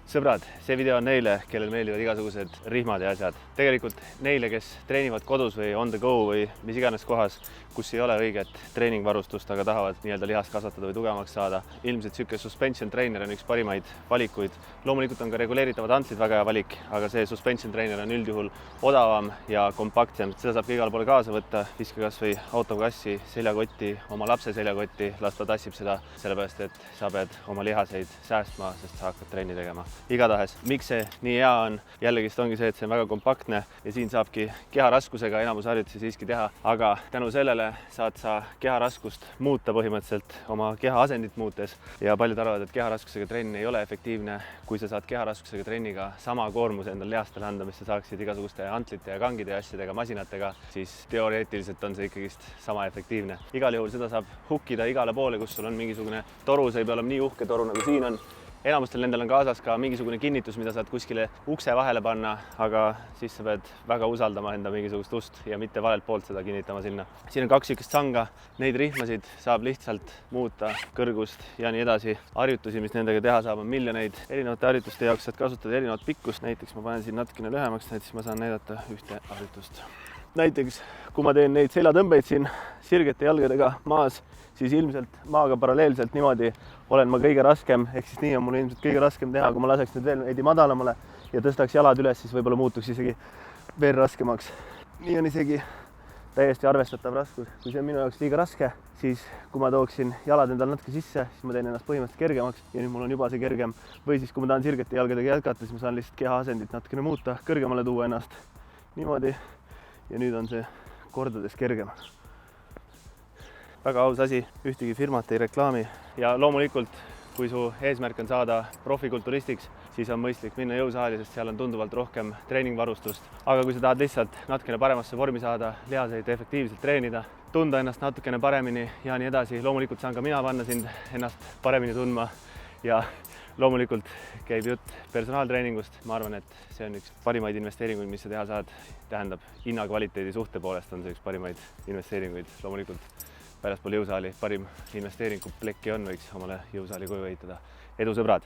Sõbrad, see video on neile, kellel meeldivad igasugused rihmad ja asjad. Tegelikult neile, kes treenivad kodus või on the go või mis iganes kohas, kus ei ole õiget treeningvarustust, aga tahavad nii-öelda lihast kasvatada või tugevamaks saada. Ilmselt sihuke suspension trainer on üks parimaid valikuid. Loomulikult on ka reguleeritavad antslid väga hea valik, aga see suspension trainer on üldjuhul odavam ja kompaktsem. Seda saab ka igale poole kaasa võtta, viska kas või autokassi, seljakotti, oma lapse seljakotti, las ta tassib seda, sellepärast et sa pead oma lihaseid säästma, sest sa hakkad trenni tegema. Igatahes, miks see nii hea on? Jällegi ongi see, et see on väga kompaktne ja siin saabki keharaskusega enamus harjutusi siiski teha, aga tänu sellele saad sa keharaskust muuta põhimõtteliselt oma keha asendit muutes ja paljud arvavad, et keharaskusega trenn ei ole efektiivne. Kui sa saad keharaskusega trenniga sama koormuse endale lihastele anda, mis sa saaksid igasuguste antlite ja kangide ja asjadega, masinatega, siis teoreetiliselt on see ikkagist sama efektiivne. Igal juhul seda saab hukkida igale poole, kus sul on mingisugune toru, see ei pea olema nii uhke toru, nagu siin on. Enamustel nendel on kaasas ka mingisugune kinnitus, mida saad kuskile ukse vahele panna, aga siis sa pead väga usaldama enda mingisugust ust ja mitte valelt poolt seda kinnitama sinna. Siin on 2 sihukest sanga, neid rihmasid saab lihtsalt muuta, kõrgust ja nii edasi. Harjutusi, mis nendega teha saab, on miljoneid. Erinevate harjutuste jaoks saad kasutada erinevat pikkust. Näiteks ma panen siin natukene lühemaks, näiteks ma saan näidata ühte harjutust. Näiteks, kui ma teen neid seljatõmbeid siin sirgete jalgadega maas, siis ilmselt maaga paralleelselt niimoodi olen ma kõige raskem, ehk siis nii on mul ilmselt kõige raskem teha, kui ma laseks nüüd veel veidi madalamale ja tõstaks jalad üles, siis võib-olla muutuks isegi veel raskemaks. Nii on isegi täiesti arvestatav raskus. Kui see on minu jaoks liiga raske, siis kui ma tooksin jalad endale natuke sisse, siis ma teen ennast põhimõtteliselt kergemaks ja nüüd mul on juba see kergem. Või siis, kui ma tahan sirgete jalgadega jätkata, siis ma saan lihtsalt keha asendit natukene muuta, kõrgemale tuua ennast niimoodi ja nüüd on see kordades kergem. Väga aus asi, ühtegi firmat ei reklaami ja loomulikult, kui su eesmärk on saada profikulturistiks, siis on mõistlik minna jõusaali, sest seal on tunduvalt rohkem treeningvarustust. Aga kui sa tahad lihtsalt natukene paremasse vormi saada, lihaseid efektiivselt treenida, tunda ennast natukene paremini ja nii edasi, loomulikult saan ka mina panna sind ennast paremini tundma ja loomulikult käib jutt personaaltreeningust. Ma arvan, et see on üks parimaid investeeringuid, mis sa teha saad. Tähendab, hinna-kvaliteedi suhte poolest on see üks parimaid investeeringuid. Loomulikult väljaspool jõusaali parim investeering, kui plekki on, võiks omale jõusaali koju ehitada. Edu, sõbrad!